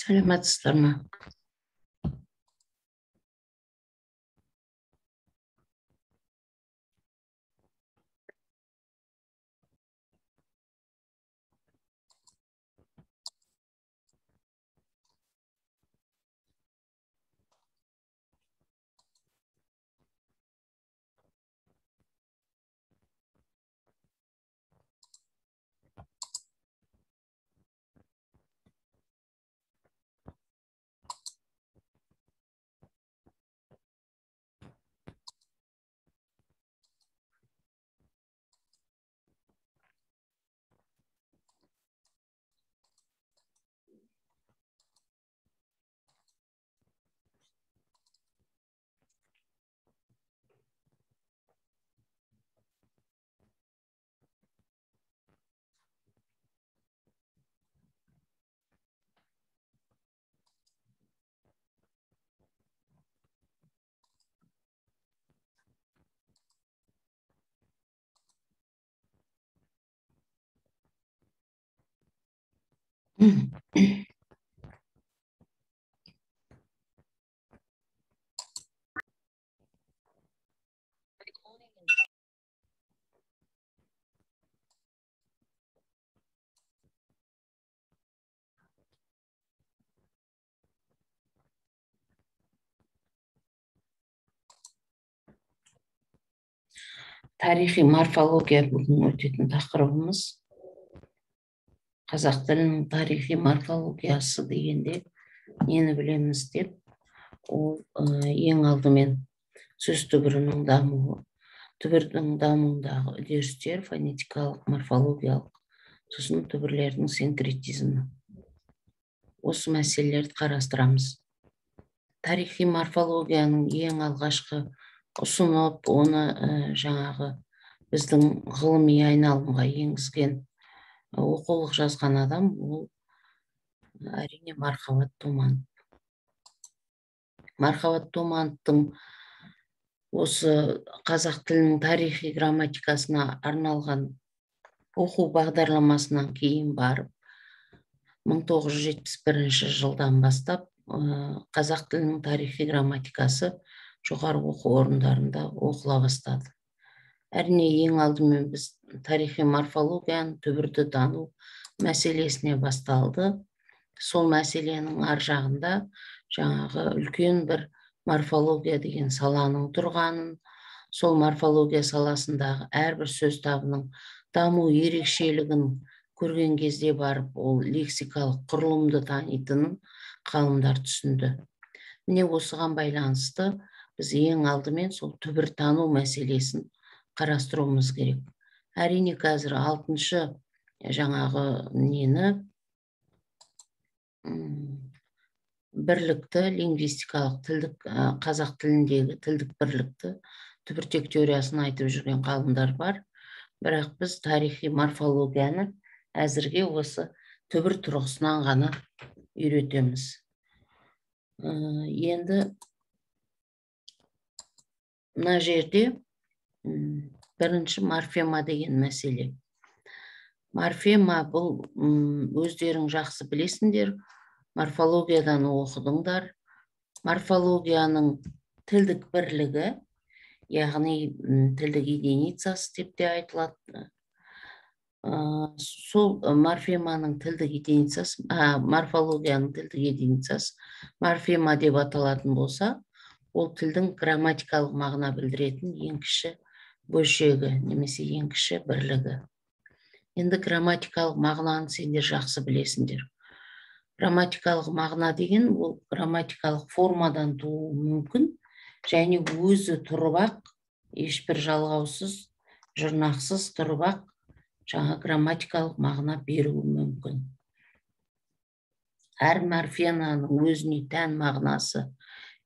Саламатсыздар ма? Тарихи морфология бүгін өтетін тақырыбымыз. Қазақ тілінің тарихи морфологиясы дегенде нені білеміз деп, ол ең алдымен сөз түбірінің дамуы, түбірдің дамуындағы үдерістер, фонетикалық, морфологиялық, сосын түбірлердің синкретизмі. Осы мәселелерді қарастырамыз. Тарихи морфологияның ең алғашқы ұсынып, оны жаңағы біздің ғылыми айналымға енгізген, оқулық жазған адам, ол әрине Мархабат Томанов. Мархабат Томановтың осы қазақ тілінің тарихи грамматикасына арналған оқу бағдарламасынан кейін барып, 1971 жылдан бастап қазақ тілінің тарихи грамматикасы жоғары оқу орындарында оқыла бастады. Әрине, ең алдымен біз тарихи морфологияны, түбірді тану мәселесіне басталды. Сол мәселенің ар жағында жаңағы үлкен бір морфология деген саланың тұрғанын, сол морфология саласындағы әрбір сөз табының даму ерекшелігін көрген кезде барып, ол лексикалық құрылымды танитынын ғалымдар түсінді. Міне осыған байланысты біз ең алдымен сол түбір тану мәселесін қарастыруымыз керек. Әрине, қазір 6-шы жаңағы бірлікті, лингвистикалық тілдік, қазақ тіліндегі тілдік бірлікті, түбіртек теориясын айтып жүрген ғалымдар бар. Бірақ біз тарихи морфологияны әзірге осы түбір тұрғысынан ғана үйретеміз. Енді мына жерде бірінші морфема деген мәселе. Морфема бұл өздерің жақсы білесіңдер, морфологиядан оқыдыңдар. Морфологияның тілдік бірлігі, яғни тілдік единицасы деп те айтылады. Сол морфеманың тілдік единицасы, морфологияның тілдік единицасы морфема деп аталатын болса, ол тілдің грамматикалық мағына білдіретін ең кіші бөлшегі, немесе ең кіші бірлігі. Енді грамматикалық мағынаны сендер жақсы білесіңдер. Грамматикалық мағына деген ол грамматикалық формадан тууы мүмкін, және өзі тұрып-ақ, ешбір жалғаусыз, жұрнақсыз тұрып-ақ жаңа грамматикалық мағына беруі мүмкін. Әр морфеманың өзіне тән мағынасы,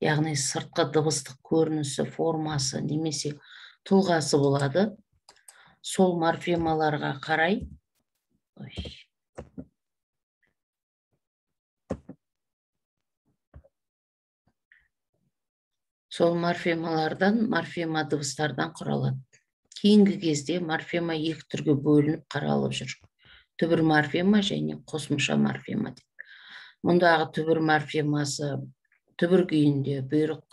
яғни сыртқы дыбыстық көрінісі, формасы, немесе тұлғасы болады. Сол морфемаларға қарай сол морфемалардан, морфема дыбыстардан құралады. Кейінгі кезде морфема екі түрге бөлініп қаралып жүр. Түбір морфема және қосымша морфема деп. Мұндағы түбір морфемасы түбір күйінде бұйрық,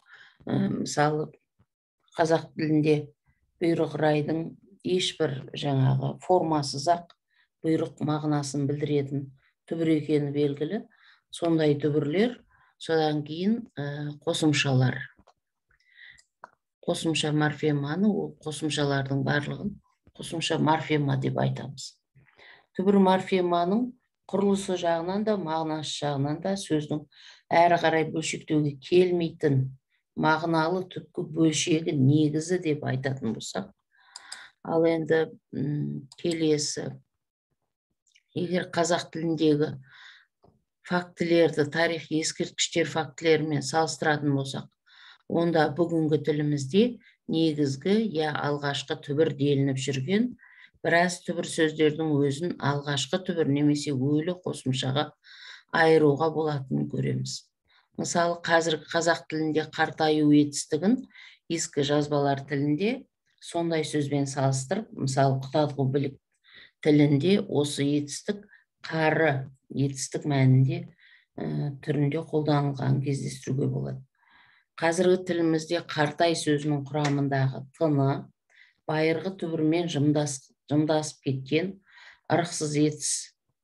мысалы қазақ тілінде бұйрық райдың ешбір жаңағы формасыз-ақ бұйрық мағынасын білдіретін түбір екені белгілі. Сондай түбірлер, содан кейін қосымшалар. Қосымша морфеманы, ол қосымшалардың барлығын қосымша морфема деп айтамыз. Түбір морфеманың құрылысы жағынан да, мағынасы жағынан да сөздің әрі қарай бөлшектеуге келмейтін мағыналы түпкі бөлшегі, негізі деп айтатын болсақ. Ал енді келесі, егер қазақ тіліндегі фактілерді тарихи ескерткіштер фактілерімен салыстыратын болсақ, онда бүгінгі тілімізде негізгі алғашқы түбір делініп жүрген біраз түбір сөздердің өзін алғашқы түбір немесе өлі қосымшаға айыруға болатынын көреміз. Мысалы, қазіргі қазақ тілінде қартаю етістігін ескі жазбалар тілінде сондай сөзбен салыстырып, мысалы Құтадғу Білік тілінде осы етістік қары етістік мәнінде түрінде қолданылған кездестіруге болады. Қазіргі тілімізде қартай сөзінің құрамындағы тыны байырғы түбірмен жымдасып кеткен ырықсыз етіс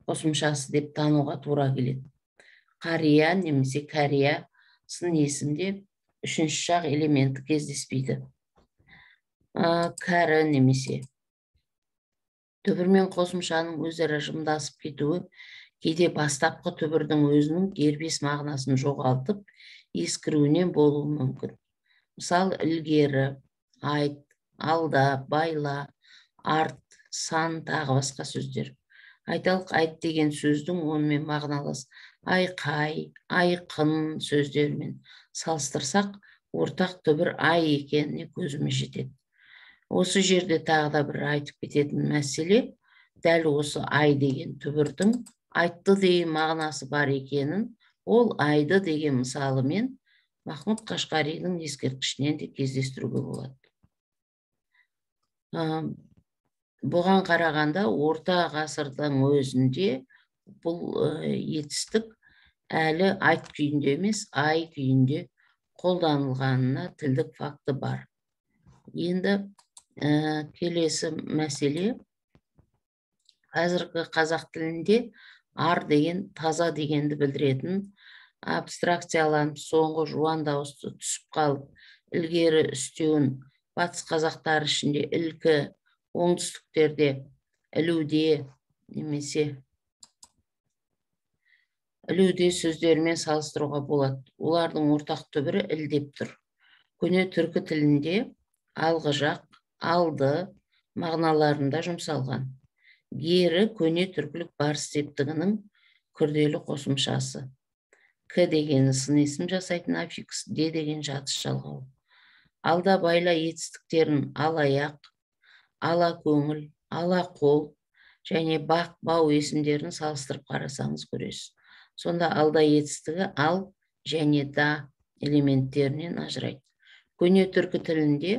қосымшасы деп тануға тура келеді. Қария немесе кәрия сын есімде үшінші жақ элементі кездеспейді. Кәрі немесе түбір мен қосымшаның өзара жымдасып кетуі кейде бастапқы түбірдің өзінің дербес мағынасын жоғалтып ескіруінен болуы мүмкін. Мысалы, ілгері, айт, алда, байла, арт, сан тағы басқа сөздер. Айталық, айт деген сөздің онымен мағыналас айқай, айқын сөздерімен салыстырсақ, ортақ түбір ай екеніне көзіміз жетеді. Осы жерде тағы да бір айтып кететін мәселе, дәл осы ай деген түбірдің айтты деген мағынасы бар екенін, ол айды деген мысалымен Махмұд Қашқаридің ескерткішінен де кездестіруге болады. Бұған қарағанда орта ғасырдың өзінде бұл етістік әлі айт күйінде емес, ай күйінде қолданылғанына тілдік факты бар. Енді келесі мәселе, қазіргі қазақ тілінде ар деген таза дегенді білдіретін абстракцияланып соңғы жуан дауысты түсіп қалып, ілгері үстеуін батыс қазақтар ішінде ілкі, оңтүстіктерде ілуде немесе ілуде сөздерімен салыстыруға болады. Олардың ортақ түбірі іл деп тұр. Көне түркі тілінде алғы жақ, алды мағыналарында жұмсалған. Гері көне түркілік барыс септігінің күрделі қосымшасы. К дегені сын есім жасайтын аффикс, Д деген жатыс жалғау. Алда байла етістіктерін алаяқ, ала көңіл, ала қол және бақ, бау есімдерін салыстырып қарасаңыз көресіз. Сонда алда етістігі ал және да элементтерінен ажырайды. Көне түркі тілінде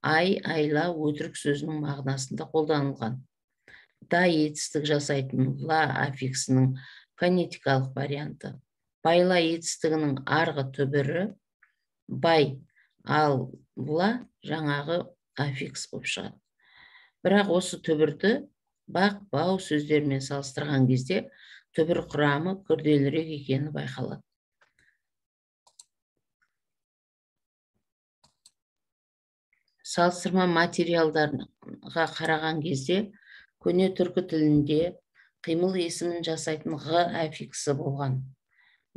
ай, айла, өтірік сөзінің мағынасында қолданылған. Да етістік жасайтын ла аффиксінің фонетикалық варианты. Байла етістігінің арғы түбірі бай, ал ла жаңағы аффикс болып шығады. Бірақ осы түбірді бақ, бау сөздерімен салыстырған кезде түбір құрамы күрделірек екені байқалады. Салыстырма материалдарға қараған кезде көне түркі тілінде қимыл есімін жасайтын ғ аффиксі болған.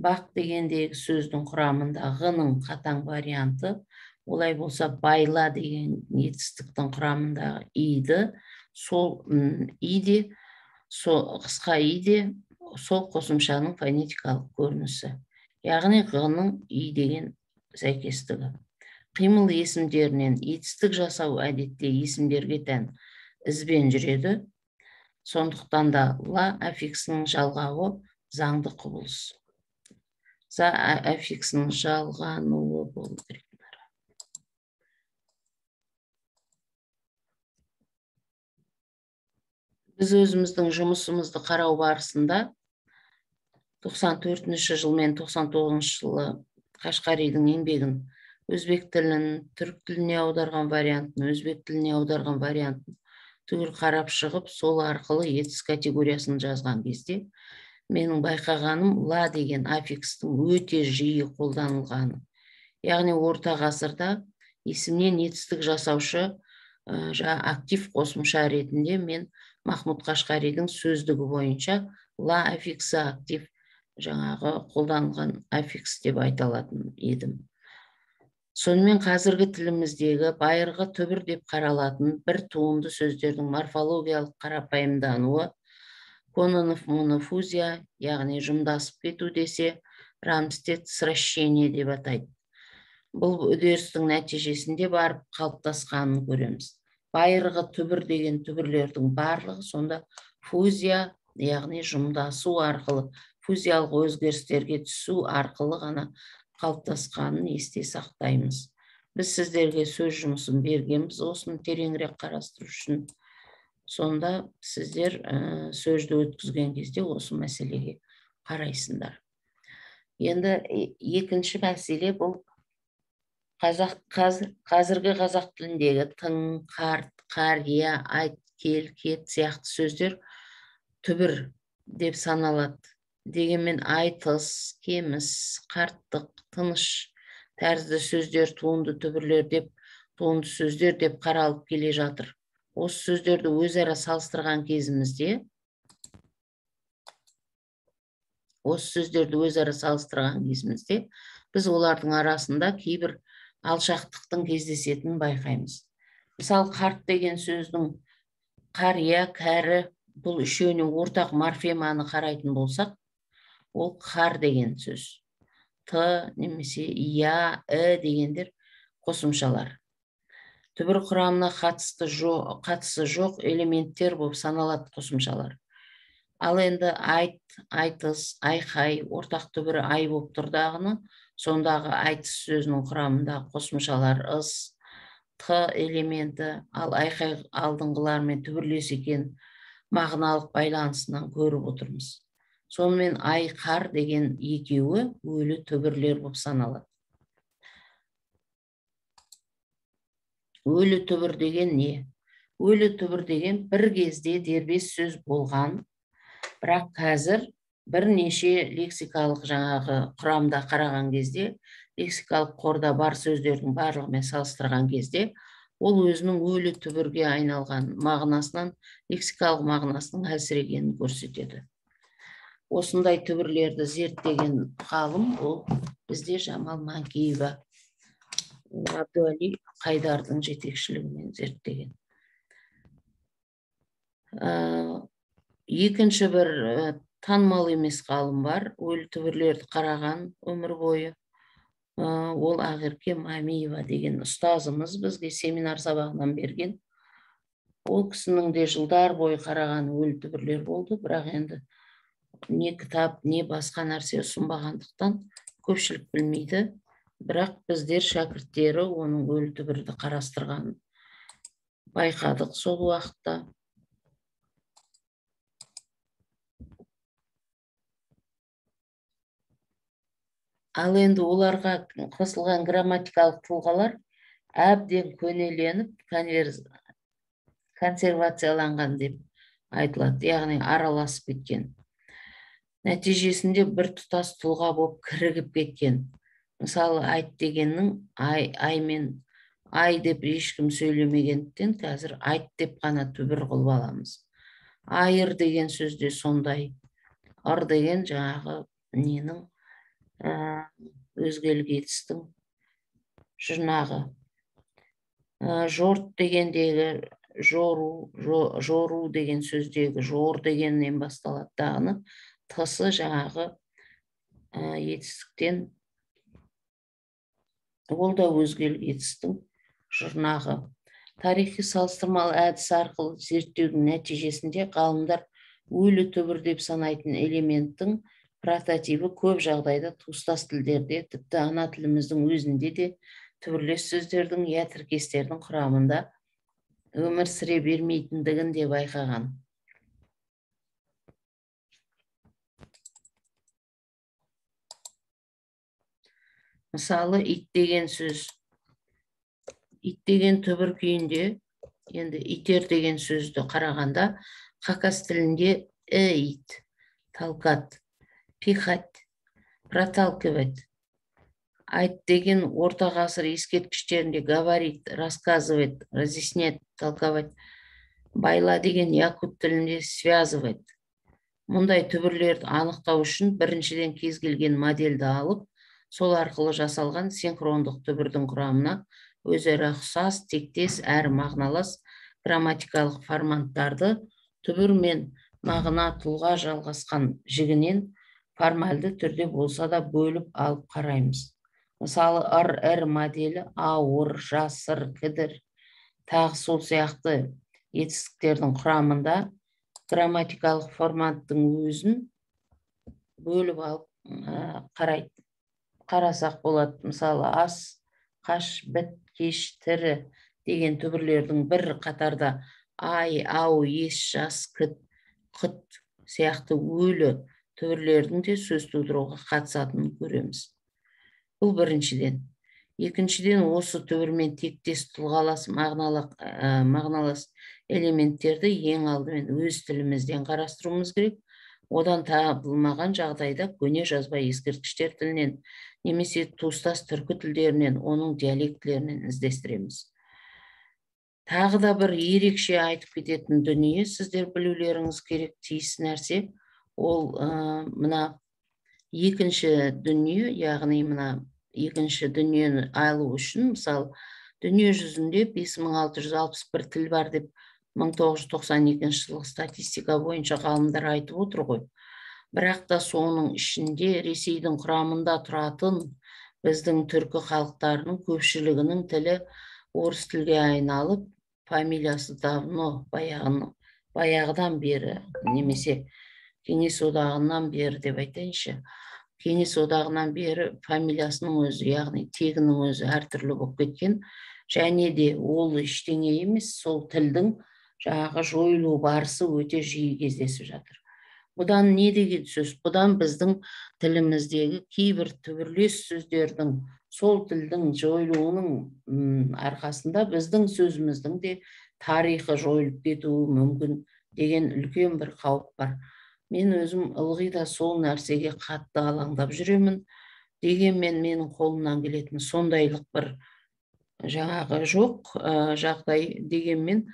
Бақ дегендегі сөздің құрамында ғының қатаң варианты, олай болса байла деген етістіктің құрамындағы иді, сол иде, қысқа иде, сол қосымшаның фонетикалық көрінісі. Яғни ғының и деген сәйкестігі. Қимыл есімдерінен етістік жасау әдетте есімдерге тән ізбен жүреді. Сондықтан да ла аффиксінің жалғауы заңды құбылыс. За аффиксінің жалғануы болу керек. Біз өзіміздің жұмысымызды қарау барысында 94 жыл мен 99 жылы Қашқаридің еңбегін өзбек тілін, түрік тіліне аударған вариантын, өзбек тіліне аударған вариантын түгел қарап шығып, сол арқылы етіс категориясын жазған кезде менің байқағаным ла деген аффикстің өте жиі қолданылғаны. Яғни орта ғасырда есімнен етістік жасаушы актив қосымша ретінде мен Махмуд Қашқаридің сөздігі бойынша ла аффиксі актив қолданылған аффикс деп айта алатын едім. Сонымен қазіргі тіліміздегі байырғы түбір деп қаралатын бір туынды сөздердің морфологиялық қарапайымдануы Кононов монофузия, яғни жұмдасып кету десе, Рамстед сращение деп атайды. Бұл үдерістің нәтижесінде барып қалыптасқанын көреміз. Байырғы түбір деген түбірлердің барлығы сонда фузия, яғни жұмдасу арқылы, фузиялық өзгерістерге түсу арқылы ғана қалыптасқанын есте сақтаймыз. Біз сіздерге сөз жұмысын бергенбіз, осыны тереңірек қарастыру үшін. Сонда сіздер сөзді өткізген кезде осы мәселеге қарайсыңдар. Енді екінші мәселе бұл қазіргі қазақ тіліндегі тың, қарт, қария, айт, кел, кет сияқты сөздер түбір деп саналады. Дегенмен айтыс, кеміс, қарттық, тыныш тәрізді сөздер туынды түбірлер деп, туынды сөздер деп қаралып келе жатыр. Осы сөздерді өзара салыстырған кезімізде, біз олардың арасында кейбір алшақтықтың кездесетінін байқаймыз. Мысалы, қарт деген сөздің қария, кәрі, бұл үшеуіне ортақ морфеманы қарайтын болсақ, ол қар деген сөз. Т немесе я, дегендер қосымшалар. Түбір құрамына қатысы жоқ элементтер болып саналады қосымшалар. Ал енді айт, айтыс, айқай, ортақ түбірі ай болып тұрдағыны, сондағы айтыс сөзінің құрамында қосымшалар ыс, т элементі, ал айқай алдыңғылармен түбірлес екен мағыналық байланысынан көріп отырмыз. Сонымен ай, қар деген екеуі өлі түбірлер болып саналады. Өлі түбір деген не? Өлі түбір деген бір кезде дербес сөз болған, бірақ қазір бірнеше лексикалық құрамда қараған кезде, лексикалық қорда бар сөздердің барлығымен салыстырған кезде, ол өзінің өлі түбірге айналған мағынасынан, лексикалық мағынасының әлсірегенін көрсетеді. Осындай түбірлерді зерттеген ғалым ол бізде Жамал Манкеева, Абдуали Қайдардың жетекшілігімен зерттеген. Екінші бір танымал емес ғалым бар, өлі түбірлерді қараған өмір бойы. Ол Ақерке Мамиева деген ұстазымыз бізге семинар сабағынан берген. Ол кісінің де жылдар бойы қараған өлі түбірлер болды, бірақ енді не кітап, не басқа нәрсе ұсынбағандықтан көпшілік білмейді. Бірақ біздер шәкірттері оның өлі түбірді қарастырғанын байқадық сол уақытта. Ал енді оларға қосылған грамматикалық тұлғалар әбден көнеленіп, консервацияланған деп айтылады, яғни араласып кеткен. Нәтижесінде бір тұтас тұлға болып кірігіп кеткен. Мысалы, айт дегеннің аймен ай деп ешкім сөйлемегендіктен қазір айт деп қана түбір қылып аламыз. Айыр деген сөзде сондай. Ыр деген ненің өзгелік етістің жұрнағы. Жорт дегендегі жору деген сөздегі жор дегеннен басталады дағыны. Тысы етістіктен, ол да өзгелік етістің жұрнағы. Тарихи салыстырмалы әдіс арқылы зерттеудің нәтижесінде ғалымдар өлі түбір деп санайтын элементтің прототипі көп жағдайда туыстас тілдерде, тіпті ана тіліміздің өзінде де түбірлес сөздердің я тіркестердің құрамында өмір сүре бермейтіндігін де байқаған. Мысалы, ит деген сөз. Ит деген түбір күйінде, енді итер деген сөзді қарағанда, хакас тілінде ит, толкать, пихать, проталкивать. Айт деген орта ғасыр ескерткіштерінде говорит, рассказывать, разъяснять, толковать. Байла деген якут тілінде связывать. Мұндай түбірлерді анықтау үшін біріншіден кез келген модельді алып, сол арқылы жасалған синхрондық түбірдің құрамына өзара ұқсас, тектес әрі мағыналас грамматикалық форматтарды түбір мен мағына тұлға жалғасқан жігінен формальды түрде болса да бөліп алып қараймыз. Мысалы, ыр моделі ауыр, жасыр, кідір, тағы сол сияқты етістіктердің құрамында грамматикалық форматтың өзін бөліп алып қарасақ болады. Мысалы, ас, қаш, біт, кеш, тірі деген түбірлердің бір қатарда ай, ау, ес, жас, кіт, құт сияқты өлі түбірлердің де сөз тудыруға қатысатынын көреміз. Бұл біріншіден. Екіншіден, осы түбірмен тектес тұлғалас мағыналас элементтерді ең алдымен өз тілімізден қарастыруымыз керек. Одан табылмаған жағдайда көне жазба ескерткіштер тілінен немесе туыстас түркі тілдерінен, оның диалектілерінен іздестіреміз. Тағы да бір ерекше айтып кететін дүние, сіздер білулеріңіз керек тиіс нәрсе, ол мына екінші дүние, яғни мына екінші дүниені алу үшін, мысалы, дүние жүзінде 5661 тіл бар деп 1992 жылғы статистика бойынша ғалымдар айтып отыр ғой. Бірақ та соның ішінде Ресейдің құрамында тұратын біздің түркі халықтарының көпшілігінің тілі орыс тілге айналып, фамилиясы давно, баяғыдан бері, немесе Кеңес одағынан бері деп айтайыншы, Кеңес одағынан бері фамилиясының өзі, яғни тегінің өзі әртүрлі болып кеткен, және де ол ештеңе емес, сол тілдің жаңағы жойылу барысы өте жиі кездесіп жатыр. Бұдан не деген сөз? Бұдан біздің тіліміздегі кейбір түбірлес сөздердің, сол тілдің жойылуының арқасында біздің сөзіміздің де тарихы жойылып кетуі мүмкін деген үлкен бір қауіп бар. Мен өзім ылғи да сол нәрсеге қатты алаңдап жүремін. Дегенмен менің қолымнан келетін сондайлық бір жаңағы жоқ жағдай. Дегенмен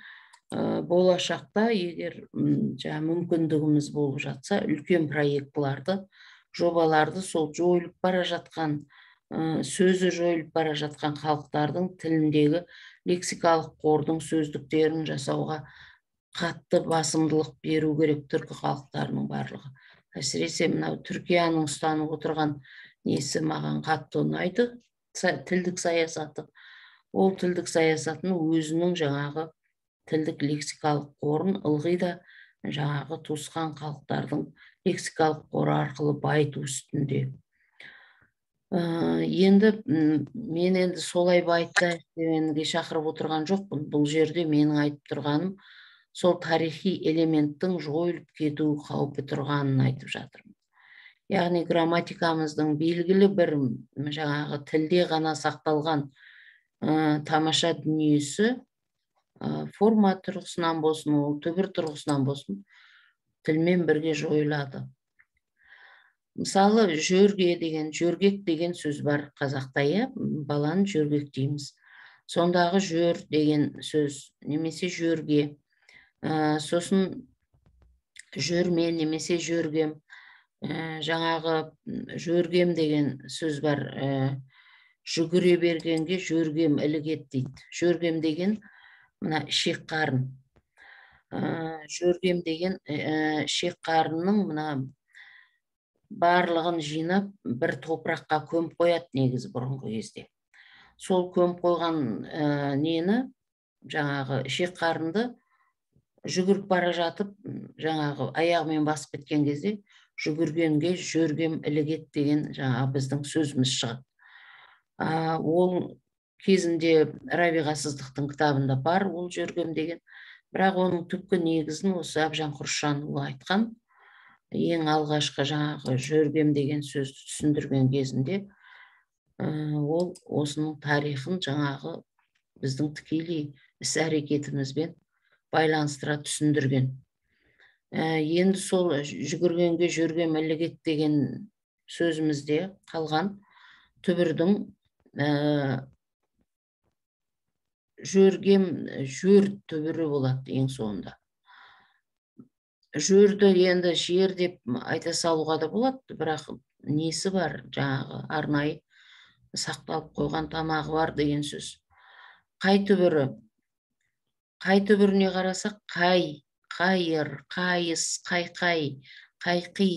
болашақта егер мүмкіндігіміз болып жатса, үлкен проектларды, жобаларды сол жойылып бара жатқан, сөзі жойылып бара жатқан халықтардың тіліндегі лексикалық қордың сөздіктерін жасауға қатты басымдылық беру керек түркі халықтарының барлығы. Әсіресе мынау Түркияның ұстанып отырған несі маған қатты ұнайды, тілдік саясаты. Ол тілдік саясатын өзінің жаңағы тілдік лексикалық қорын ылғи да жаңағы туысқан халықтардың лексикалық қоры арқылы байыту үстінде. Енді мен солай байытайық шақырып отырған жоқпын. Бұл жерде менің айтып тұрғаным сол тарихи элементтің жойылып кету қаупі тұрғанын айтып жатырмын. Яғни грамматикамыздың белгілі бір жаңағы тілде ғана сақталған тамаша дүниесі форма тұрғысынан болсын, ол түбір тұрғысынан болсын, тілмен бірге жойылады. Мысалы, жөргек деген сөз бар қазақта, баланы жөргек дейміз. Сондағы жөр деген сөз, немесе жөрге, сосын жүрме немесе жөргем, жаңағы жөргем деген сөз бар, жүгіре бергенге жөргем ілігет дейді. Жөргем деген мына ішек қарын. Жөргем деген ішек қарынның мына барлығын жинап бір топыраққа көміп қояды негізі бұрынғы кезде. Сол көміп қойған нені, жаңағы ішек қарынды жүгіріп бара жатып, жаңағы аяғымен басып кеткен кезде жүгіргенге жөргем ілігет деген жаңағы біздің сөзіміз шығады. Ол кезінде Рабиға Сыздықтың кітабында бар ол жөргем деген, бірақ оның түпкі негізін осы Әбжан Құршанұлы айтқан. Ең алғашқы жаңағы жөргем деген сөзді түсіндірген кезінде ол осының тарихын жаңағы біздің тікелей іс-әрекетімізбен байланыстыра түсіндірген. Енді сол жүгіргенге жүрген ілігет деген сөзімізде қалған түбірдің жөр түбірі болады ең соңында. Жөрді енді жер деп айта салуға да болады, бірақ несі бар, жаңағы арнайы сақталып қойған тамағы бар деген сөз. Қай түбірі? Қай түбіріне қарасақ, қайыр, қайыс, қайқай, қайқи,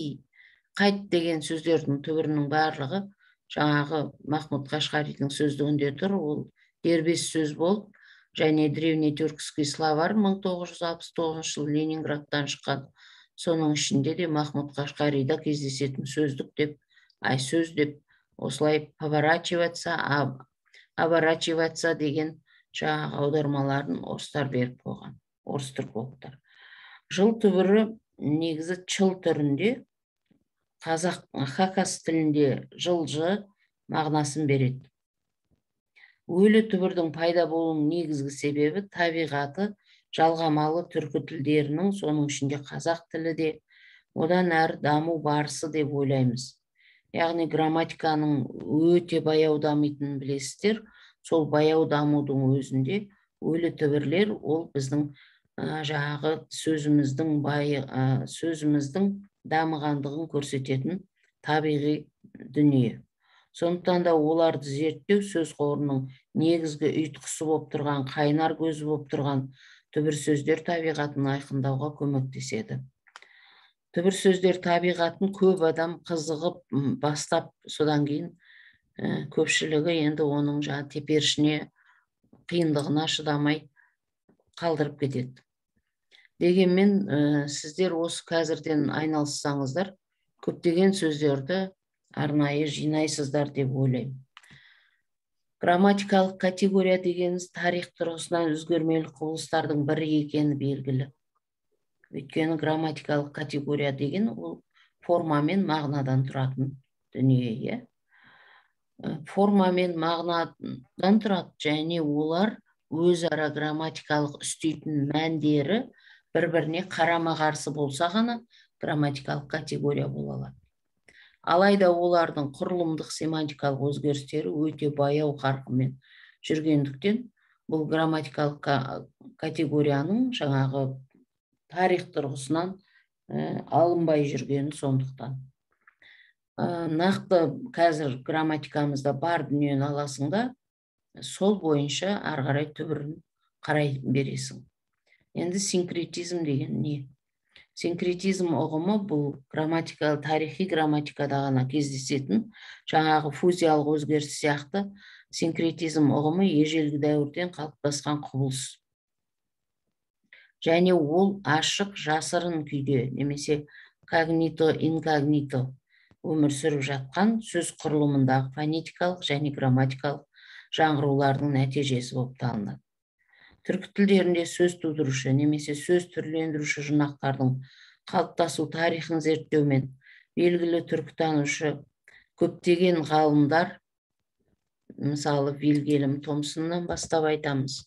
қайт деген сөздердің түбірінің барлығы жаңағы Махмұд Қашқаридың сөздігінде тұр. Ол дербес сөз болып, және древнетюркский словарь 1969 жылы Ленинградтан шыққан. Соның ішінде де Махмұд Қашқарида кездесетін сөздік деп, сөз деп, осылай поворачиваться, оборачиваться деген жаңағы аудармаларын орыстар беріп қойған, орыс түркологтар. Жыл түбірі негізі чыл түрінде, қазақ хакас тілінде жылжы мағынасын береді. Өлі түбірдің пайда болуының негізгі себебі табиғаты жалғамалы түркі тілдерінің, соның ішінде қазақ тілі де одан әрі даму барысы деп ойлаймыз. Яғни грамматиканың өте баяу дамитынын білесіздер. Сол баяу дамудың өзінде өлі түбірлер ол біздің жаңағы сөзіміздің дамығандығын көрсететін табиғи дүние. Сондықтан да оларды зерттеу сөз қорының негізгі ұйытқысы болып тұрған, қайнар көзі болып тұрған түбір сөздер табиғатын айқындауға көмектеседі. Түбір сөздер табиғатын көп адам қызығып бастап, содан кейін көпшілігі енді оның жаңа теперішіне қиындығына шыдамай қалдырып кетеді. Дегенмен сіздер осы қазірден айналыссаңыздар, көптеген сөздерді арнайы жинайсыздар деп ойлаймын. Грамматикалық категория дегеніміз тарих тұрғысынан өзгермелі құбылыстардың бірі екені белгілі. Өйткені грамматикалық категория деген ол форма мен мағынадан тұратын дүние. Форма мен мағынадан тұрады, және олар өзара грамматикалық үстейтін мәндері бір-біріне қарама-қарсы болса ғана грамматикалық категория бола алады. Алайда олардың құрылымдық семантикалық өзгерістері өте баяу қарқынмен жүргендіктен, бұл грамматикалық категорияның жаңағы тарих тұрғысынан алынбай жүргені сондықтан. Нақты қазір грамматикамызда бар дүниені аласың да, сол бойынша ары қарай түбірін қарай бересің. Енді синкретизм деген не? Синкретизм ұғымы бұл тарихи грамматикада ғана кездесетін жаңағы фузиялық өзгеріс сияқты синкретизм ұғымы ежелгі дәуірден қалыптасқан құбылыс. Және ол ашық, жасырын күйде, немесе когнито-инкогнито өмір сүріп жатқан сөз құрылымындағы фонетикалық және грамматикалық жаңғырулардың нәтижесі болып табылады. Түркі тілдерінде сөз тудырушы немесе сөз түрлендіруші жинақтардың қалыптасу тарихын зерттеумен белгілі түркітанушы көптеген ғалымдар, мысалы Вильгельм Томсоннан бастап айтамыз.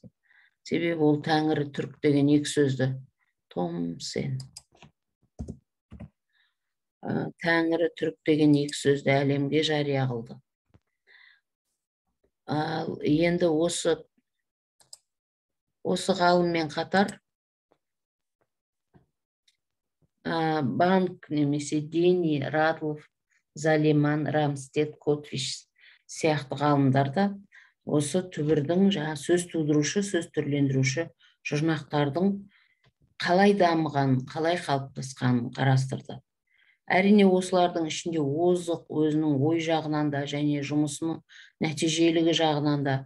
Себебі ол тәңірі түрк деген екі сөзді, Томсен, тәңірі түрк деген екі сөзді әлемге жария қылды. Енді осы ғалыммен қатар Банк немесе Дени, Радлов, Залиман, Рамстед, Котвиш сияқты ғалымдар да осы түбірдің сөз тудырушы, сөз түрлендіруші жұрнақтардың қалай дамыған, қалай қалыптасқанын қарастырды. Әрине осылардың ішінде озық өзінің ой жағынан да және жұмысының нәтижелігі жағынан да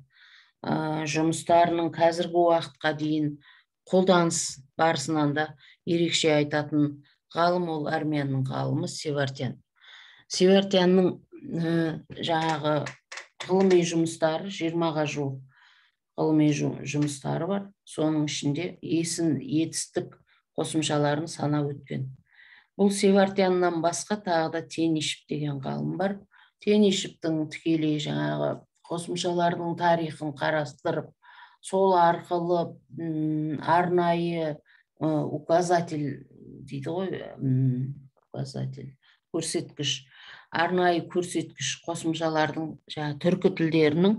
жұмыстарының қазіргі уақытқа дейін қолданыс барысынан да ерекше айтатын ғалым ол армянның ғалымы Севартьян. Севартьянның жаңағы ғылыми жұмыстары, 20-ға жуық ғылыми жұмыстары бар. Соның ішінде етістік қосымшаларын санап өткен. Бұл Севартьяннан басқа тағы да Тенишев деген ғалым бар. Тенишевтің тікелей жаңағы қосымшалардың тарихын қарастырып, сол арқылы арнайы указатель дейді ғой, указатель, көрсеткіш, арнайы көрсеткіш қосымшалардың жаңа түркі тілдерінің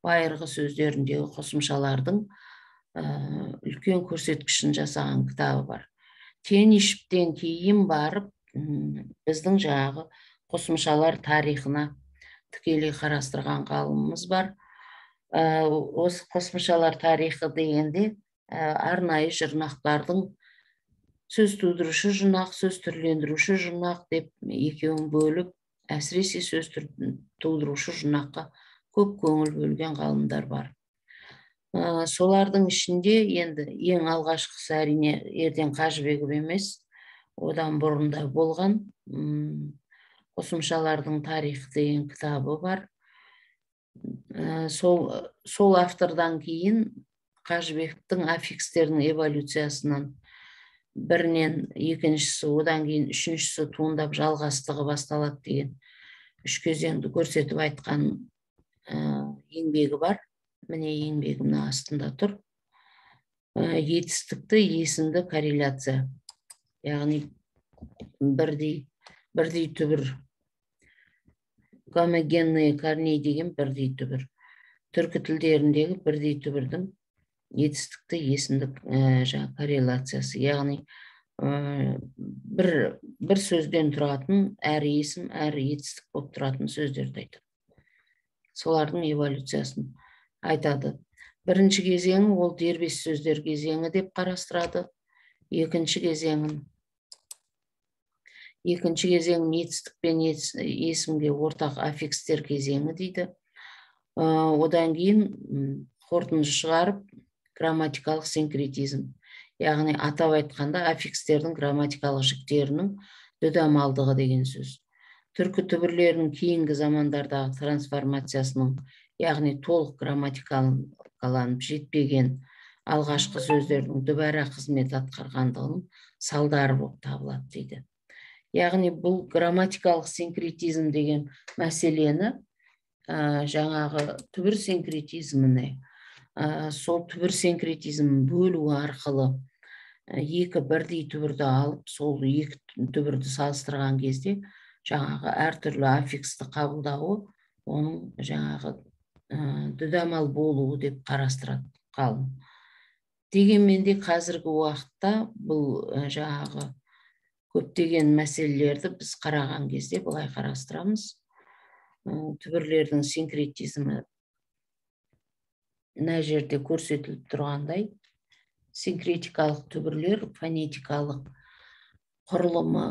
байырғы сөздеріндегі қосымшалардың үлкен көрсеткішін жасаған кітабы бар. Тенишевтен кейін барып біздің жаңағы қосымшалар тарихына тікелей қарастырған ғалымымыз бар. Осы қосымшалар тарихы дегенде арнайы жұрнақтардың сөз тудырушы жұрнақ, сөз түрлендіруші жұрнақ деп екеуін бөліп, әсіресе сөз тудырушы жұрнаққа көп көңіл бөлген ғалымдар бар. Солардың ішінде енді ең алғашқысы әрине Ерден Қажыбеков емес, одан бұрында болған қосымшалардың тарихы деген кітабы бар. Сол автордан кейін Қажыбековтың аффикстердің эволюциясынан бірінен екіншісі, одан кейін үшіншісі туындап жалғастығы басталады деген үш кезеңді көрсетіп айтқан еңбегі бар. Міне еңбегі мына астында тұр. Етістікті есімді корреляция, яғни бірдей түбір, гомогенный корней деген бірдей түбір. Түркі тілдеріндегі бірдей түбірдің етістікті есімдік корреляциясы, яғни бір сөзден тұратын әрі есім, әрі етістік болып тұратын сөздерді айтады. Солардың эволюциясын айтады. Бірінші кезеңі ол дербес сөздер кезеңі деп қарастырады. Екінші кезеңін етістік пен есімге ортақ аффикстер кезеңі дейді. Одан кейін қорытынды шығарып, грамматикалық синкретизм, яғни атап айтқанда аффикстердің грамматикалық жіктерінің дүдамалдығы деген сөз. Түркі түбірлерінің кейінгі замандардағы трансформациясының, яғни толық грамматикаланып жетпеген алғашқы сөздердің дүбәра қызмет атқарғандығының салдары болып табылады дейді. Яғни бұл грамматикалық синкретизм деген мәселені жаңағы түбір синкретизміне, сол түбір синкретизм бөлу арқылы екі бірдей түбірді алып, сол екі түбірді салыстырған кезде жаңағы әртүрлі аффиксті қабылдауы оның жаңағы дүдамал болуы деп қарастырады ғалым. Дегенмен де қазіргі уақытта бұл жаңағы көптеген мәселелерді біз қараған кезде былай қарастырамыз. Түбірлердің синкретизмі мына жерде көрсетіліп тұрғандай, синкретикалық түбірлер фонетикалық құрылымы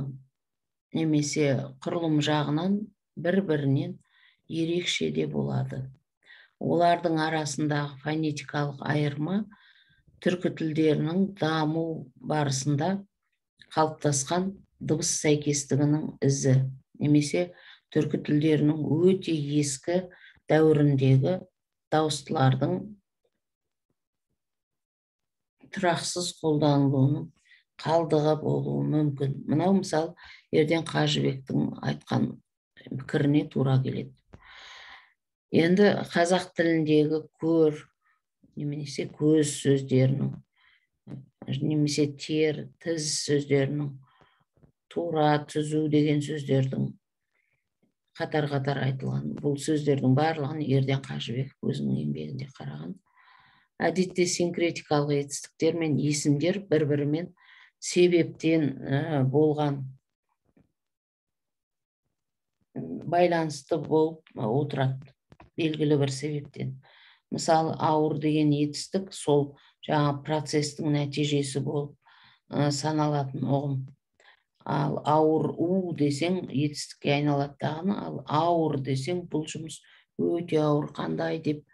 немесе құрылым жағынан бір-бірінен ерекше де болады. Олардың арасындағы фонетикалық айырма түркі тілдерінің даму барысында қалыптасқан дыбыс сәйкестігінің ізі, немесе түркі тілдерінің өте ескі дәуіріндегі дауыстылардың тұрақсыз қолданылуының қалдығы болуы мүмкін. Мынау мысалы Ерден Қажыбектің айтқан пікіріне тура келеді. Енді қазақ тіліндегі көр, немесе көз сөздерінің, немесе тер, тіз сөздерінің, тура, түзу деген сөздердің қатар-қатар айтылған. Бұл сөздердің барлығын Ерден Қажыбеков өзінің еңбегінде қараған. Әдетте синкретикалық етістіктер мен есімдер бір-бірімен себептен болған байланысты болып отырады, белгілі бір себептен. Мысалы, ауыр деген етістік сол жаңа процестің нәтижесі болып саналатын ұғым. Ал ауыр у десең етістікке айналады дағыны, ал ауыр десең бұл жұмыс өте ауыр, қандай деп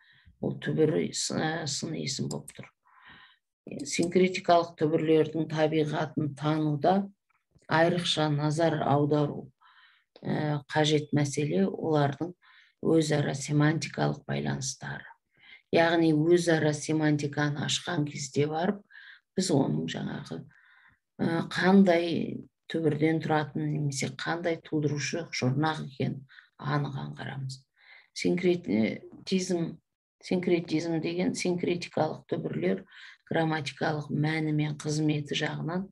ол түбірі сын есім болып тұр. Синкретикалық түбірлердің табиғатын тануда айрықша назар аудару қажет мәселе олардың өзара семантикалық байланыстары. Яғни өзара семантиканы ашқан кезде барып, біз оның жаңағы қандай түбірден тұратын, немесе қандай тудырушы жұрнақ екен анық аңғарамыз. Синкретизм деген синкретикалық түбірлер грамматикалық мәні мен қызметі жағынан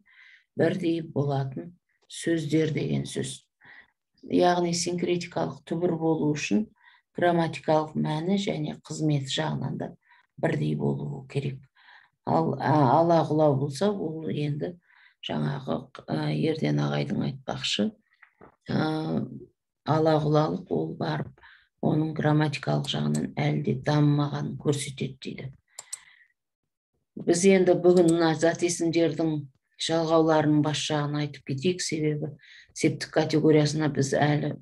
бірдей болатын сөздер деген сөз. Яғни синкретикалық түбір болу үшін грамматикалық мәні және қызметі жағынан да бірдей болуы керек. Ал ала-құла болса, ол енді жаңағы Ерден ағайдың айтпақшы, ала-құлалық ол барып, оның грамматикалық жағынан әлде дамымаған көрсетеді дейді. Біз енді бүгін мына зат есімдердің жалғауларының бас жағын айтып кетейік, себебі септік категориясына біз әлі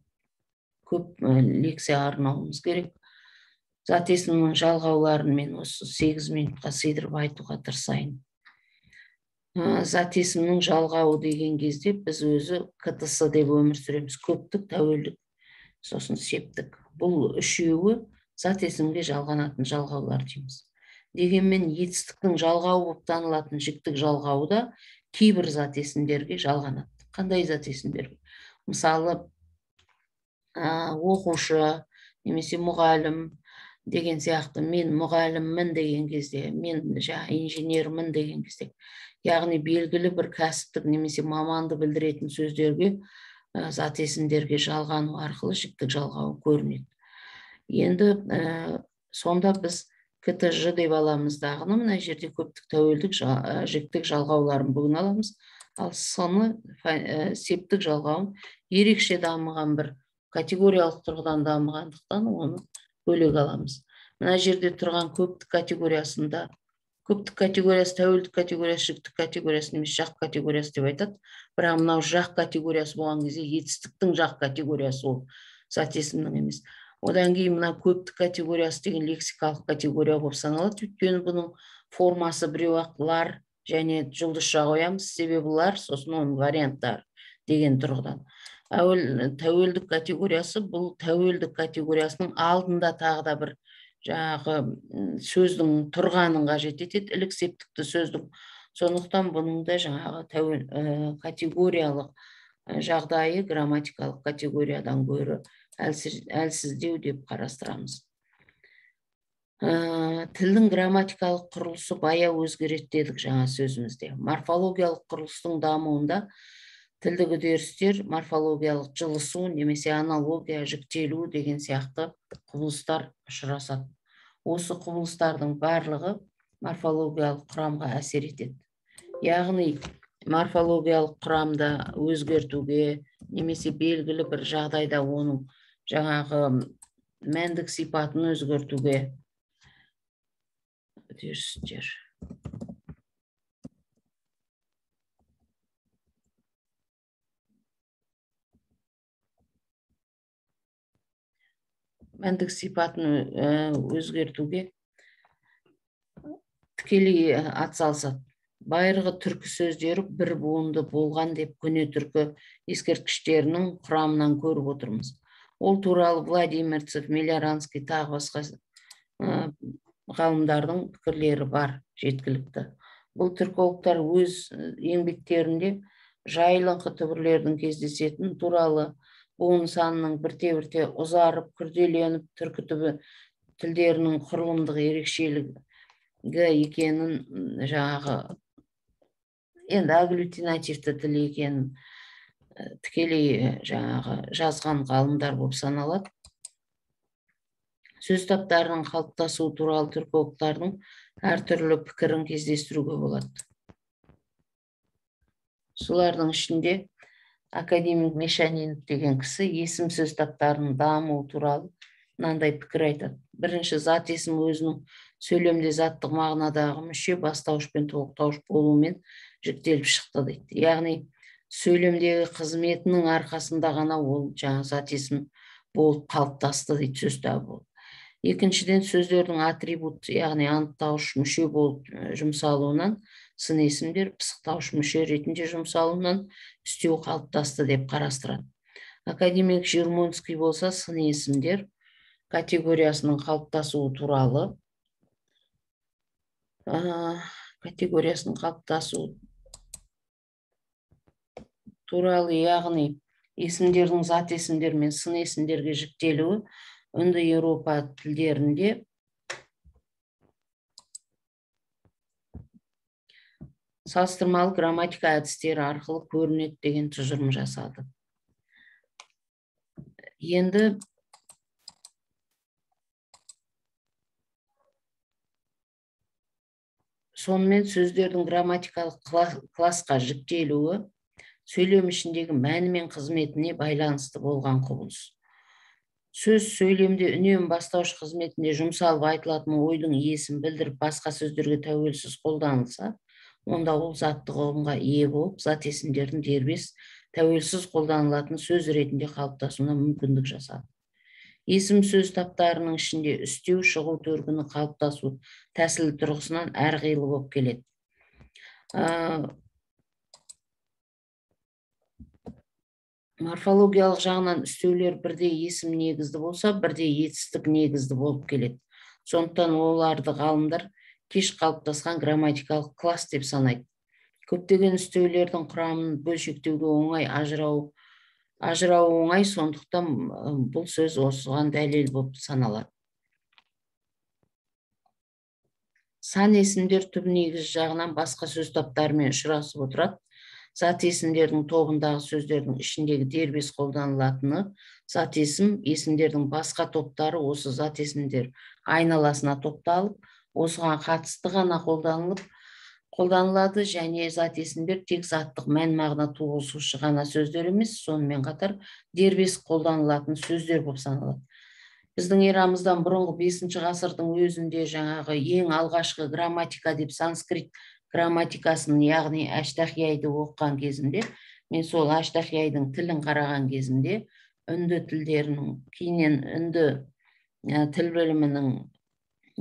көп лекция арнауымыз керек. Зат есімнің жалғауларын мен осы 8 минутқа сыйдырып айтуға тырысайын. Зат есімнің жалғауы деген кезде біз өзі КТС деп өмір сүреміз. Көптік, тәуелдік, сосын септік. Бұл үшеуі зат есімге жалғанатын жалғаулар дейміз. Дегенмен етістіктің жалғауы болып танылатын жіктік жалғауы да кейбір зат есімдерге жалғанады. Қандай зат есімдерге? Мысалы, оқушы немесе мұғалім деген сияқты, мен мұғаліммін деген кезде, мен инженермін деген кезде, яғни белгілі бір кәсіптік немесе маманды білдіретін сөздерге, зат есімдерге жалғану арқылы жіктік жалғауы көрінеді. Енді сонда біз КТЖ деп аламыз дағыны, мына жерде көптік, тәуелдік, жіктік жалғауларын бүгін аламыз. Ал сыны, септік жалғауын ерекше дамыған бір категориялық тұрғыдан дамығандықтан оны бөлек аламыз. Мына жерде тұрған көптік категориясында, көптік категориясы, тәуелдік категориясы, жіктік категориясы немесе жақ категориясы деп айтады. Бірақ мынау жақ категориясы болған кезде етістіктің жақ категориясы, ол зат есімнің емес. Одан кейін мына көптік категориясы деген лексикалық категория болып саналады. Өйткені бұның формасы біреу-ақ лар және жұлдызша қоямыз, себебі лар, сосын оның варианттары деген тұрғыдан. Тәуелдік категориясы, бұл тәуелдік категориясының алдында тағы да бір жаңағы сөздің тұрғанын қажет етеді, ілік септікті сөздің. Сондықтан бұның да жаңағы категориялық жағдайы грамматикалық категориядан гөрі әлсіздеу деп қарастырамыз. Тілдің грамматикалық құрылысы баяу өзгереді дедік жаңа сөзімізде. Морфологиялық құрылыстың дамуында тілдік үдерістер морфологиялық жылысу немесе аналогия, жіктелу деген сияқты құбылыстар ұшырасады. Осы құбылыстардың барлығы морфологиялық құрамға әсер етеді. Яғни морфологиялық құрамда өзгертуге немесе белгілі бір жағдайда оның жаңағы мәндік сипатын өзгертуге үдерістер. Мәндік сипатын өзгертуге тікелей атсалысады. Байырғы түркі сөздері бір буынды болған деп көне түркі ескерткіштерінің құрамынан көріп отырмыз. Ол туралы Владимирцев, Милоранский тағы басқа ғалымдардың пікірлері бар, жеткілікті. Бұл түркологтар өз еңбектерінде жайылыңқы түбірлердің кездесетін туралы, буын санының бірте-бірте ұзарып, күрделеніп, түркі түбі тілдерінің құрылымдық ерекшелігі екенін, жаңағы енді агглютинативті тіл екенін тікелей жаңағы жазған ғалымдар болып саналады. Сөз таптарының қалыптасуы туралы түркологтардың әртүрлі пікірін кездестіруге болады. Солардың ішінде академик Мешанинов деген кісі есім сөз таптарының дамуы туралы мынандай пікір айтады. Бірінші, зат есім өзінің сөйлемде заттық мағынадағы мүше, бастауыш пен толықтауыш болуымен жіктеліп шықты дейді. Яғни сөйлемдегі қызметінің арқасында ғана ол жаңа зат есім болып қалыптасты дейді, сөз табы болып. Екіншіден, сөздердің атрибут, яғни анықтауыш мүше болып жұмсалуынан сын есімдер пысықтауыш мүше ретінде жұмсалуынан үстеу қалыптасты деп қарастырады. Академик Жирмунский болса сын есімдер категориясының қалыптасуы туралы, яғни Есімдердің зат есімдер мен сын есімдерге жіктелуі үнді Еуропа тілдерінде салыстырмалы грамматика әдістері арқылы көрінеді деген тұжырым жасады. Енді сонымен сөздердің грамматикалық классқа жіктелуі сөйлем ішіндегі мәні мен қызметіне байланысты болған құбылыс. Сөз сөйлемде үнемі бастауыш қызметінде жұмсалып айтылатын ойдың иесін білдіріп басқа сөздерге тәуелсіз қолданылса, онда ол заттық ұғымға ие болып, зат есімдердің дербес тәуелсіз қолданылатын сөз ретінде қалыптасуына мүмкіндік жасады. Есім сөз таптарының ішінде үстеу, шығу төркіні қалыптасу тәсілі тұрғысынан әрқилы болып келеді. Морфологиялық жағынан үстеулер бірде есім негізді болса, бірде етістік негізді болып келеді. Сондықтан оларды ғалымдар кеш қалыптасқан грамматикалық класс деп санайды. Көптеген үстеулердің құрамын бөлшектеуге оңай, ажырауы оңай, сондықтан бұл сөз осыған дәлел болып саналады. Сан есімдер түп негіз жағынан басқа сөз таптарымен ұшырасып отырады. Зат есімдердің тобындағы сөздердің ішіндегі дербес қолданылатыны зат есім, есімдердің басқа топтары осы зат есімдер айналасына топталып, осыған қатысты ғана қолданылады, және зат есімдер тек заттық мән мағына туғызушы ғана сөздер емес, сонымен қатар дербес қолданылатын сөздер болып саналады. Біздің эрамыздан бұрынғы 5 ғасырдың өзінде жаңағы ең алғашқы грамматика деп санскрит грамматикасын, яғни Аштахияйды оқыған кезімде, мен сол Аштахияйдың тілін қараған кезімде, үнді тілдерінің, кейіннен үнді тіл білімінің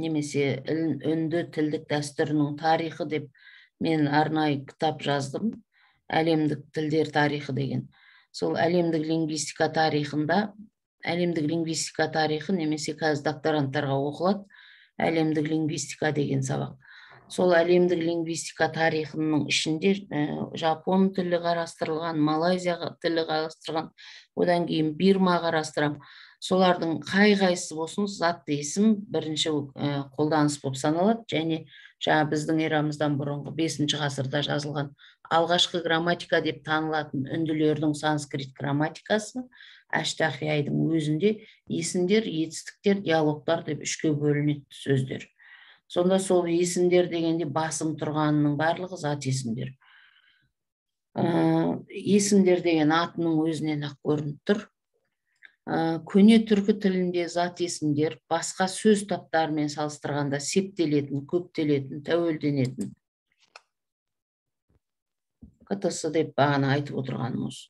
немесе үнді тілдік дәстүрінің тарихы деп мен арнайы кітап жаздым, әлемдік тілдер тарихы деген. Сол әлемдік лингвистика тарихы немесе қазір докторанттарға оқылады, әлемдік лингвистика деген сабақ. Сол әлемдік лингвистика тарихының ішінде жапон тілі қарастырылған, Малайзия тілі қарастырылған, одан кейін Бирма қарастырам. Солардың қай-қайсысы болсын затты есім бірінші қолданыс болып саналады, және жаңа біздің эрамыздан бұрынғы 5 ғасырда жазылған алғашқы грамматика деп танылатын үнділердің санскрит грамматикасы Аштахияйдың өзінде есімдер, етістіктер, диалогтар деп 3-ке бөлінеді сөздер. Сонда сол есімдер дегенде басым тұрғанының барлығы зат есімдер. Есімдер деген атының өзінен ақ көрініп тұр. Көне түркі тілінде зат есімдер басқа сөз таптарымен салыстырғанда септелетін, көптелетін, тәуелденетін. КТС деп бағана айтып отырғанымыз.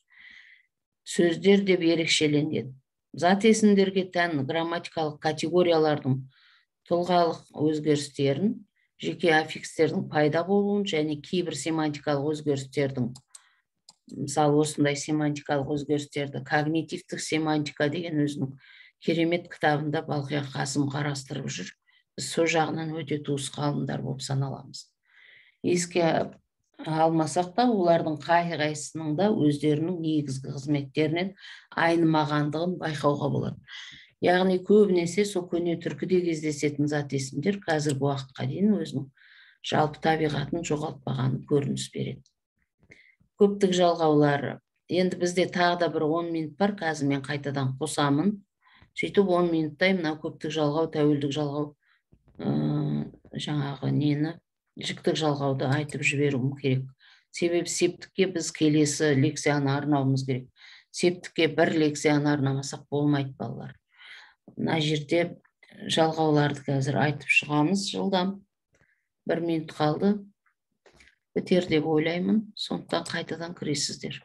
Сөздер деп ерекшеленеді. Зат есімдерге тән грамматикалық категориялардың тұлғалық өзгерістерін, жеке аффикстердің пайда болуын және кейбір семантикалық өзгерістердің, мысалы осындай семантикалық өзгерістерді когнитивтік семантика деген өзінің керемет кітабында Балқия Қасым қарастырып жүр. Біз сол жағынан өте туыс ғалымдар болып саналамыз. Еске алмасақ та, олардың қай-қайсысының да өздерінің негізгі қызметтерінен айнымағандығын байқауға болады. Яғни көбінесе сол көне түркіде кездесетін зат есімдер қазіргі уақытқа дейін өзінің жалпы табиғатын жоғалтпағаны көрініс береді. Көптік жалғаулары. Енді бізде тағы да бір 10 минут бар, қазір мен қайтадан қосамын. Сөйтіп 10 минуттай мына көптік жалғау, тәуелдік жалғау, жаңағы нені, жіктік жалғауды айтып жіберуім керек. Себебі септікке біз келесі лекцияны арнауымыз керек. Септікке бір лекцияны арнамасақ болмайды, балалар. Мына жерде жалғауларды қазір айтып шығамыз жылдам. 1 минут қалды. Бітер деп ойлаймын. Сондықтан қайтадан кіресіздер.